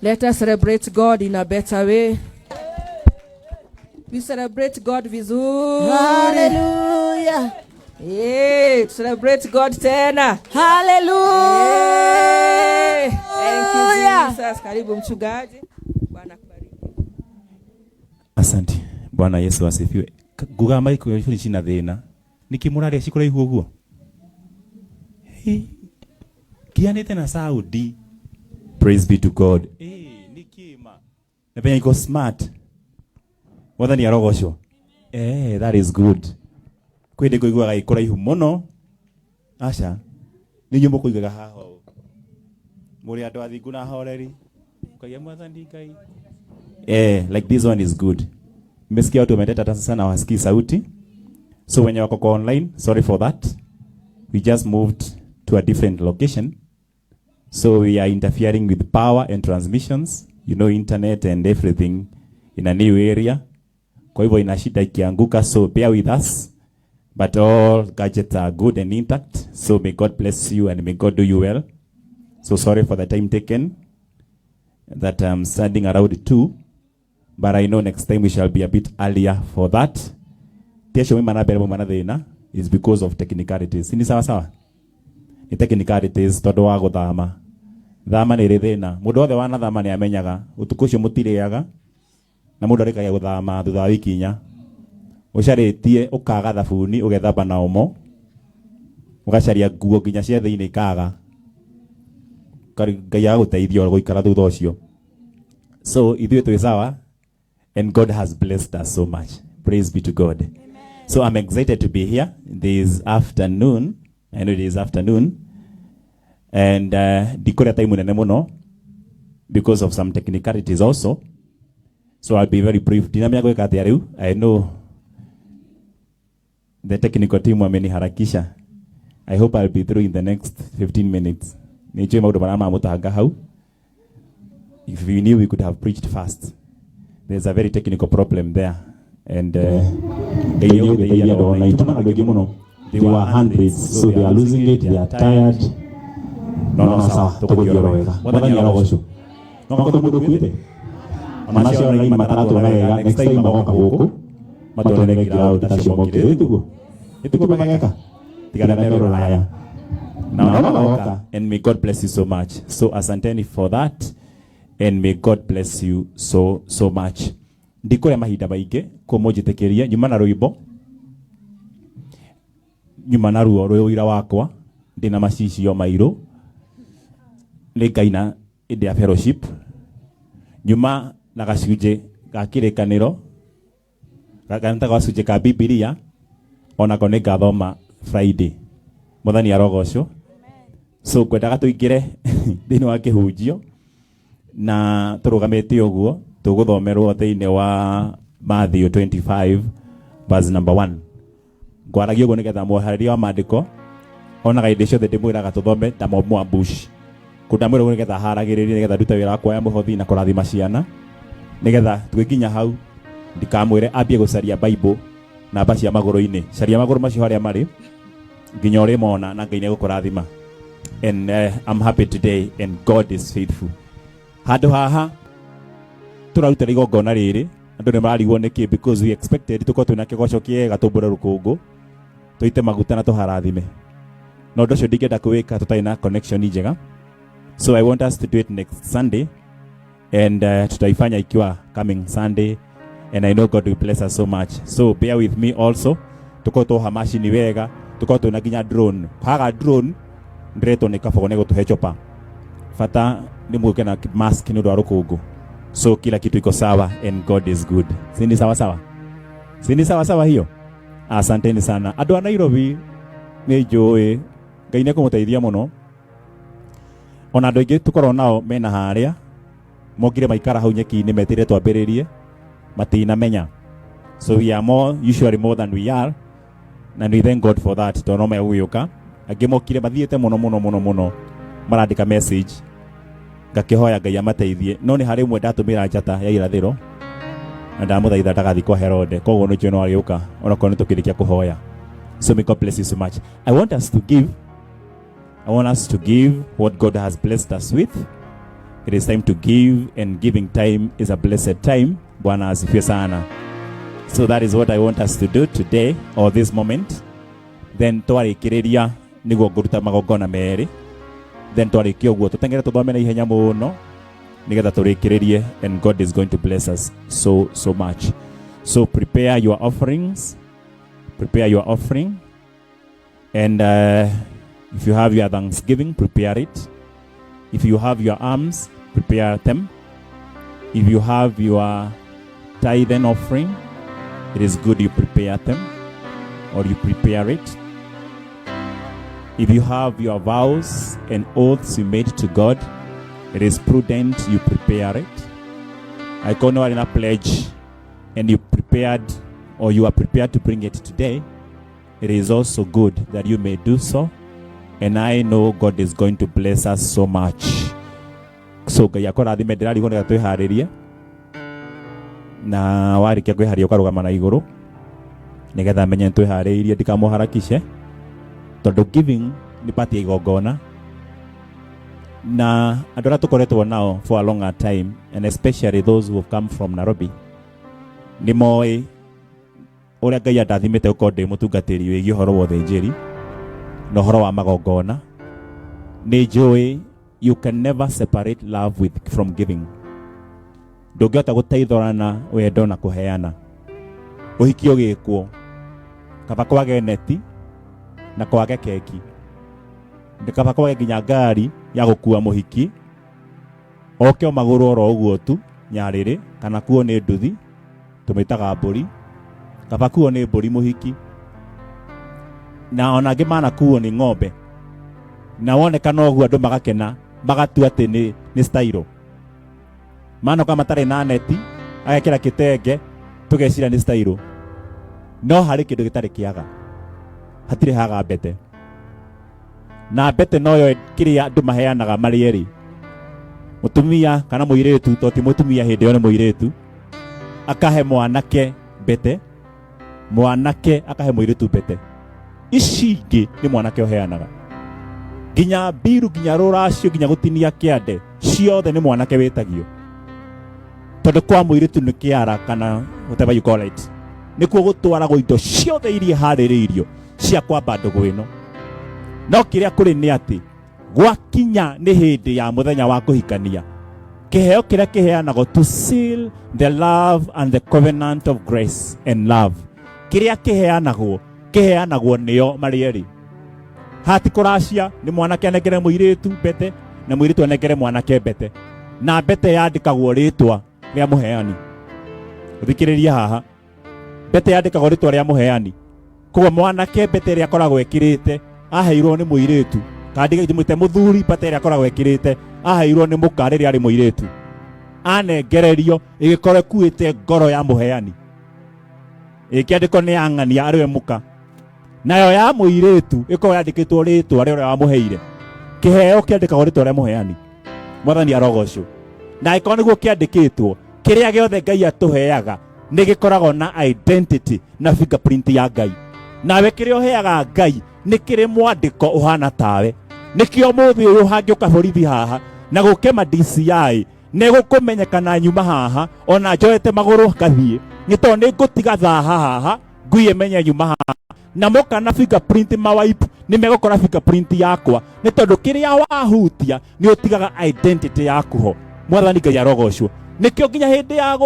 Let us celebrate God in a better way. We celebrate God vizuri. Hallelujah. Yeah, celebrate God tena. Hallelujah. Thank you Jesus. Karibu mchungaji. Bwana kubariki. Asante. Bwana Yesu asifiwe. Guga maiko yoni china thina. Nikimuraria shikura ihu guo. Kianete na Saudi. Praise be to God. Nikima. Napenya iko smart. Whether ni arogosho. That is good. Kwende kuigwa ikora ihu muno. Asha. Ni nyumba kuigaga haho. Muri ando athingu na horeri. Kwa mwathani Ngai. Like this one is good. Mmesikia watu wameteta hata sana wasikii sauti. So when you wako online, sorry for that. We just moved to a different location. So we are interfering with power and transmissions, you know, internet and everything in a new area. Kwa hivyo ina shida ikianguka, so bear with us. But all gadgets are good and intact. So may God bless you and may God do you well. So sorry for the time taken that I'm standing around 2. But I know next time we shall be a bit earlier for that. Tesho mimi berebo thina is because of technicalities. Ni sawa sawa. Ni technicalities todo wa guthama. Thama ni thina. Mundu othe wana thama ni amenyaga utuku cio mutiriaga na mundu arikaga guthama thutha wiki inya. Ucaritie ukaga thabuni ugethamba na omo. Ugacaria nguo nginya cia thiini ikaga. Ngai aguteithio guikara thutha ucio. So ithuĩ twĩ sawa. And God has blessed us so much. Praise be to God. Amen. So I'm excited to be here this afternoon. I know it is afternoon. And dikore time nene muno because of some technicalities also. So I'll be very brief. Dinamia gweka atia riu. I know the technical team wameniharakisha. I hope I'll be through in the next 15 minutes. Nichwe maundu marama mutahanga hau. If we knew we could have preached fast. There's a very technical problem there. And they were hundreds, so they are losing it, they are tired. No, sawa, tokugioroweka. Mwathani arogocwo. No makoto kwite. Amacio na ima matatu na wega, next time magoka guku. Matone ngira utacio mokire tugo. Ituko bagaka. Tigana mero laya. Now magoka, and may God bless you so much. So asanteni for that. And may God bless you so much. Ndikore mahinda maingi kumujitekeria nyuma na rwimbo. Nyuma na ruo rwira wakwa ndina macicio mairu. Ni Ngaina inde ya fellowship. Nyuma na gacunje ga kirikaniro. Gakanta gacunje ka Biblia. Ona ko ni gathoma Friday. Mwathani arogocwo. So kwendaga tuingire thini wa kihunjio. Na turugamete uguo tuguthomerwo thiine wa Matthew 25 verse number 1. Ngwaragia uguo nigetha muharĩria wa maandĩko onaga indi ciothe ndimwiraga tuthome ta momo bush kundamwira nigetha haragĩrĩria nigetha ndute wĩra wakwa ya mũhothi na kũrathima ciana nigetha tũgĩkinya hau ndikamwĩre ambie gũcaria Bible namba cia magũrũ-inĩ caria magũrũ macio harĩa marĩ nginya ũrĩ mona na Ngai nĩ gũkũrathima. And I'm happy today and God is faithful. Handu haha turaruta igongona riri andu ni mararigwo niki because we expected tuko twina kigoco kiega tumbura rukungu tuite maguta na tuharathime no ndocio ndingenda kuwika tutai na connection njega. So I want us to do it next Sunday and tutaifanya ikiwa coming Sunday and I know God will bless us so much. So bear with me also. Tuko to hamashi ni wega tuko twina ginya drone paga drone ndreto ni kabone gutuhe chopa fata ni muke na mask ni ndo rukungu. So kila kitu iko sawa and God is good. Sindi sawa sawa? Sindi sawa sawa hiyo? Asanteni sana. Andu a Nairobi ni njui Ngai ni kumuteithia muno. Ona andu aingi tukorwo nao mena haria mokire maikara hau nyeki-ini metire twambiririe matina menya. So we are usually more than we are and we thank God for that. Tono me guyuka angi mokire mathiete muno marandika message ngakihoya Ngai amateithie no ni hari mwe ndatumira njata ya irathiro na ndamuthaitha ndagathi kwa Herode koguo ni kĩono agiuka ona ko ni tukirikia kuhoya. So may God bless you so much. I want us to give what God has blessed us with It is time to give, and giving time is a blessed time. Bwana asifiwe sana. So that is what I want us to do today, or this moment. Then twarikiria niguo nguruta magongona meri. Then twarikia uguo tutengere tuthome na ihenya muno nigetha turikiririe, and God is going to bless us so much. So prepare your offerings. Prepare your offering. And if you have your thanksgiving, prepare it. If you have your alms, prepare them. If you have your tithe and offering, it is good you prepare them, or you prepare it. If you have your vows and oaths you made to God, it is prudent you prepare it. I know you are in a pledge and you prepared, or you are prepared to bring it today. It is also good that you may do so. And I know God is going to bless us so much. So Ngai akorathime ndirarigo nĩ twĩharĩrie na warĩkia kwĩharĩria ũkarũgama na igũrũ nĩgetha menye twĩharĩirie ndikamũharakishe tondũ giving nĩ part ya igongona na andũ arĩa tũkoretwo nao for a longer time, and especially those who have come from Nairobi, nĩ moĩ ũrĩa Ngai andathimĩte gũkorwo ndĩ mũtungatĩri wĩgiĩ ũhoro wa ũthĩnjĩri na ũhoro wa magongona. Nĩ njũĩ you can never separate love from giving. Ndũngĩhota gũteithorana wendo na kũheana. Ũhiki ũgĩkwo kaba kwage neti na kwage keki, ndikaba kwage nginya ngari ya gũkua mũhiki oke magũrũ oro ũguo tu nyarĩrĩ, kana kuo nĩ nduthi tũmĩtaga mbũri, kaba kuo nĩ mbũri mũhiki, na ona angĩ manakuo nĩ ng'ombe, na wonekana ũguo andũ magakena magatua atĩ nĩ style. Manoka matarĩ na neti agekĩra kĩtenge tũgecira nĩ style. No harĩ kĩndũ gĩtarĩ kĩaga, hatirĩ haga mbete, na mbete noyo kĩrĩa andũ maheanaga marĩ erĩ, mũtumia kana mũirĩtu, to ti mũtumia hĩndĩ ĩyo nĩ mũirĩtu, akahe mwanake mbete, mwanake akahe mũirĩtu mbete. Ici ingĩ nĩ mwanake ũheanaga, nginya mbiru, nginya rũracio, nginya gũtinia kĩande, ciothe nĩ mwanake wĩtagio, tondũ kwa mũirĩtu nĩ kĩara kana whatever you call it, nĩkuo gũtwaragwo indo ciothe iria harĩrĩirio cia kwamba ndũgũ ĩno. No kĩrĩa kũrĩ nĩ atĩ gwakinya nĩ hĩndĩ ya mũthenya wa kũhikania, kĩheo kĩrĩa kĩheanagwo to seal the love and the covenant of grace and love, kĩrĩa kĩheanagwo nĩo marĩ erĩ. Hati kũracia nĩ mwanake anengere mũirĩtu mbete, na mũirĩtu anengere mwanake mbete, na mbete yandĩkagwo rĩtwa rĩa mũheani. Thikĩrĩria haha, mbete yandĩkagwo rĩtwa rĩa mũheani. Koguo mwanake mbete ĩrĩa akoragwo ekĩrĩte aheirwo nĩ mũirĩtu, kandi gĩthimĩte mũthuri mbete ĩrĩa akoragwo ekĩrĩte aheirwo nĩ mũka rĩrĩa arĩ mũirĩtu, anengererio ĩgĩkorwo ĩkuĩte ngoro ya mũheani, ĩkĩandĩkwo nĩ ang'ania arĩwe mũka, nayo ya mũirĩtu ĩkorwo yandĩkĩtwo rĩtwa rĩrĩa wamũheire. Kĩheo kĩandĩkagwo rĩtwa rĩa mũheani. Mwathani arogocwo. Na ĩkorwo nĩguo kĩandĩkĩtwo, kĩrĩa gĩothe Ngai atũheaga nĩ gĩkoragwo na identity na fingerprint ya Ngai. Nawe kĩrĩa ũheaga Ngai nĩ kĩrĩ mwandĩko ũhana tawe. Nĩkĩo mũthĩ ũyũ hangĩũka borithi haha na gũke ma DCI nĩ gũkũmenyekana nyuma haha, ona njoete magũrũ ngathiĩ, nĩ tondũ nĩ ngũtiga thaha haha ngui menye nyuma haha, na moka na fingerprint mawipe nĩ megũkora fingerprint yakwa, nĩ tondũ kĩrĩa wahutia nĩ ũtigaga identity yaku ho. Mwathani Ngai arogocwo. Nĩkĩo nginya hĩndĩ ya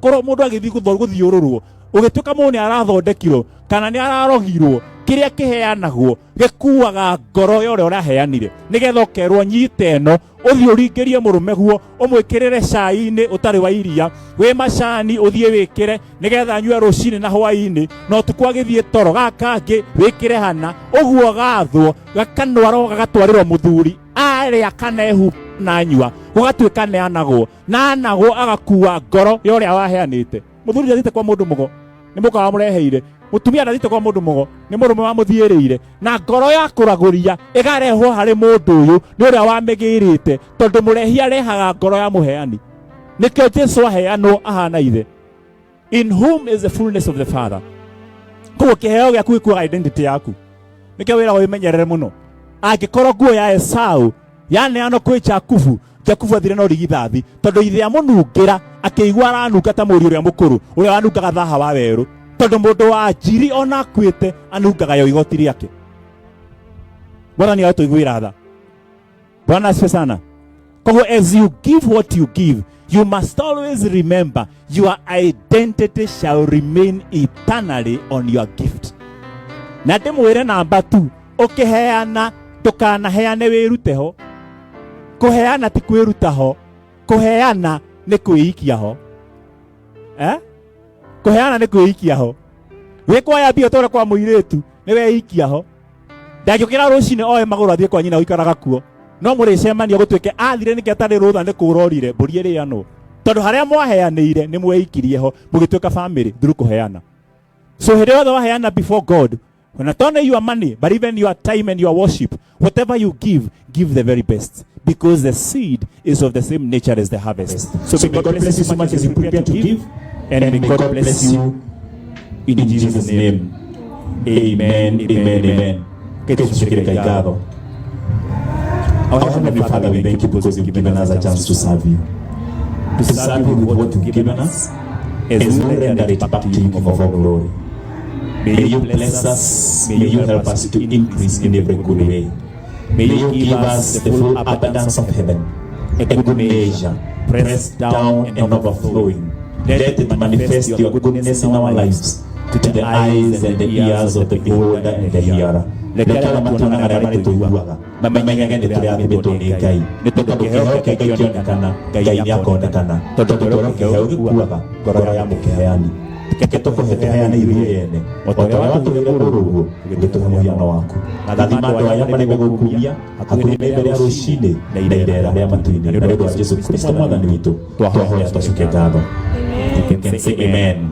korwo mũndũ agĩthiĩ gũthiũrũrwo ũgĩtuĩka mũndũ nĩ arathondekirwo kana nĩ ararogirwo, kĩrĩa kĩheanagwo gĩkuaga ngoro ya ũrĩa ũraheanire, nĩgetha ũkerwo nyite ĩno ũthiĩ ũringĩrie mũrũme guo ũmwĩkĩrĩre cai-inĩ ũtarĩ wa iria, wĩ macani ũthiĩ wĩkĩre nĩgetha anyue rũcinĩ na hwaĩ-inĩ, na ũtukũ agĩthiĩ toro, gaka ngĩ wĩkĩre hana, ũguo gathwo gakanwarwo gagatwarĩrwo mũthuri arĩa kanehu na anyua, gũgatuĩka neanagwo, na anagwo agakua ngoro ya ũrĩa waheanĩte. Mũthuri ndathiĩte kwa mũndũ mũgo, nĩ mũka wamũreheire. Mũtumia ndathiĩte kwa mũndũ mũgo, nĩ mũrũme wamũthiĩrĩire, na ngoro ya kũragũria ĩgarehwo harĩ mũndũ ũyũ nĩ ũrĩa wamĩgĩrĩte, tondũ mũrehia arehaga ngoro ya mũheani. Nĩkĩo Jesũ aheanwo ahana ithe, in whom is the fullness of the Father. Koguo kĩheo gĩaku gĩkuaga identity yaku. Nĩkĩo wĩra wĩmenyerere mũno. Angĩkorwo nguo ya Esau yaneanwo kwĩ Jakubu, Jakubu athire no rigithathi tondu ithe amunungira akigwa aranunga ta muri uria mukuru uria wanungaga thaha wa weru tondu mundu wa njiri ona akwite anungaga yo igoti riake. Bwana ni atuiguira tha. Bwana asifiwe sana. Kwa as you give what you give, you must always remember your identity shall remain eternally on your gift. Na ndimwire namba 2, ukiheana ndukanaheane wiruteho. Kuheana ti kwirutaho, kuheana ni kwiikiaho. Kuheana ni kwiikiaho. Wikwa mbia tora kwa muiretu ni weikiaho. Ndagikira rucine oe maguru athie kwa nyina uikaraga kuo. No muricemania gutwike athire niki atari rutha ni kurorire mburi iri ano. Tondu haria mwaheanire ni mweikirie mugitwika family through kuheana. So here other waheana before God. When not only your money, but even your time and your worship, whatever you give, give the very best. Because the seed is of the same nature as the harvest. So may God bless you so much as you prepare to give. And may God bless you in Jesus' name. Amen, amen, amen. Our Heavenly Father, we thank you because you've given us a chance to serve you. To serve you with what you've given us, as we render it back to you for all glory. May you bless us, may you help us to increase in every good way. May you give us the full abundance of heaven, a good measure, pressed down and overflowing. Let it manifest your goodness in our lives, to the eyes and the ears of the beholder and the hearer. Lekala matuna ngarari tuiwaga mamanyanga ni turi abibeto ni kai nitoka kiheo kionekana kai yakonekana toto kiheo kuwaga ngoro ya mukeani tiketoko heteana iriene otore watu werurugo gituha muhiano waku na dathima ndo aya mari gukumia akuri mbere ya rushine na irera ya matuini na ndio Yesu Kristo mwathani witu twahoya tucuke ngatho. You can say amen.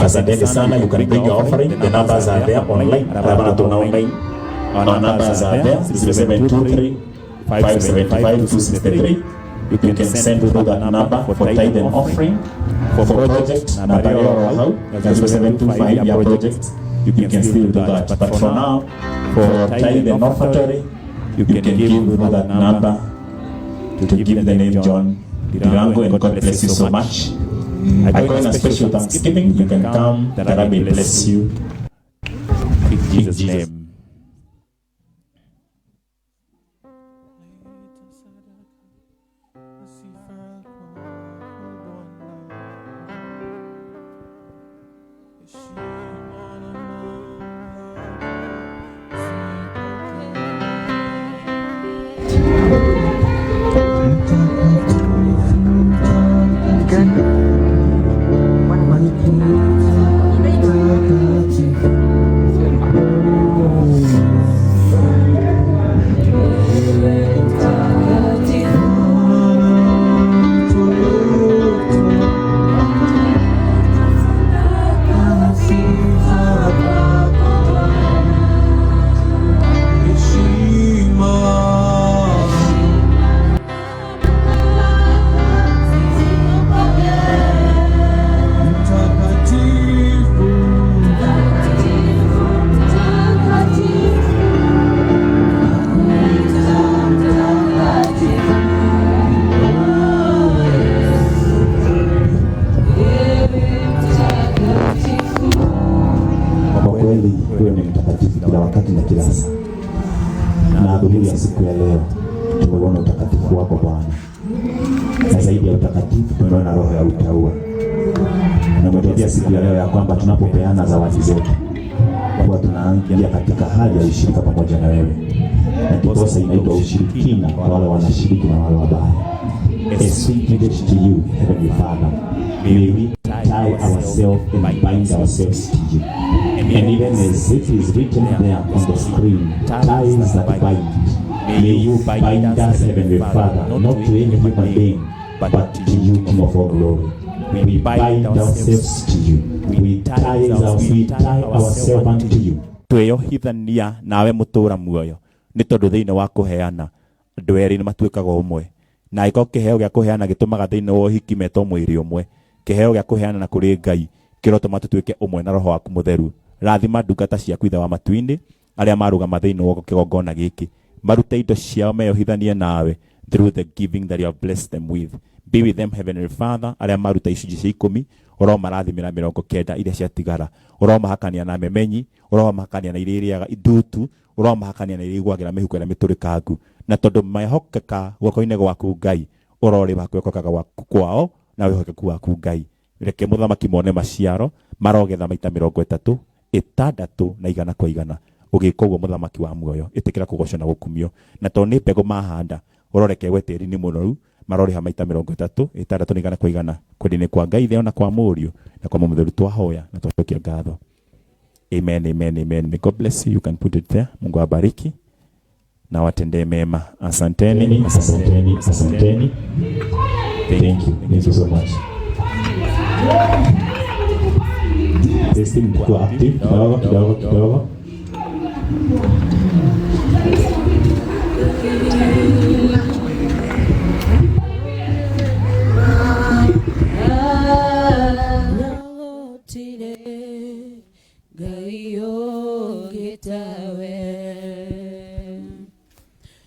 Asante sana. You can bring your offering. The numbers are there online. Rabana tuna online. Our numbers are there. 0723 575 263. You can send through that number for tithe and offering. For project and Apparel, 0725 your project. You can still do that. But for now, for tithe and offering, you can give through that number to give the name John Dirango, and God bless you so much. I go in a special thanksgiving. You can come. That I may bless you. In Jesus' name. Siku ya leo tumeona utakatifu wako Bwana, na zaidi ya utakatifu tumeona roho ya utaua. Na umetuambia siku ya leo ya kwamba tunapopeana zawadi zetu kwa tunaingia katika hali ya ushirika pamoja na wewe, na ndiposa inaitwa ushirikina kwa wale wanashiriki na wale wabaya. As we pledge to you, Heavenly Father, may we tie ourselves and bind ourselves to you. And even as it is written there on the screen, ties that bind. May you bind us, Heavenly Father, not to any human being, but to you, King of all glory. We bind ourselves to you. We tie ourselves unto you. Tweyohithania nawe mutura muoyo ni tondu thiini wa kuheana andu eri ni matuikaga umwe, na iko kiheo gia kuheana gitumaga thiini wa uhiki meto mwiri umwe. Kiheo gia kuheana na kuri Ngai kirotuma tutuike umwe na roho waku mutheru. Rathima ndungata ciaku ithe wa matuini aria marugama thiini wa kigongona giki, marute indo ciao meyohithanie nawe through the giving that you have blessed them with. Be with them, Heavenly Father. Aria maruta icunji cia 10 uromarathimira 90 iria ciatigara, uromahakania na memenyi, uromahakania na iria iriaga idutu, uromahakania na iria igwagira mihuko ĩrĩa mĩtũrĩkangu, na tondu mehokeka guoko-inĩ gwaku Ngai, urori bakwekokaga gwaku kwao na wihokeku waku Ngai. Reke muthamaki mone maciaro marogetha maita 30, 6 na 100 kwa 100. Ugika uguo muthamaki wa muoyo, itikira kugocwo na gukumio, na to ni mbegu mahanda uroreke we tĩri-inĩ mũnoru maroreha maita 30, 6 na 100 kwa 100 kwendine kwa Ngai theo na kwa Mũriũ na kwa Mũtheru twahoya na twacokia ngatho. Amen, amen, amen. May God bless you. You can put it there. Mungu abariki na watendee mema. Asanteni, asanteni, asanteni. Thank you. Thank you so much. This thing is active. Kidogo.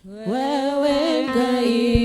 Wewe Ngai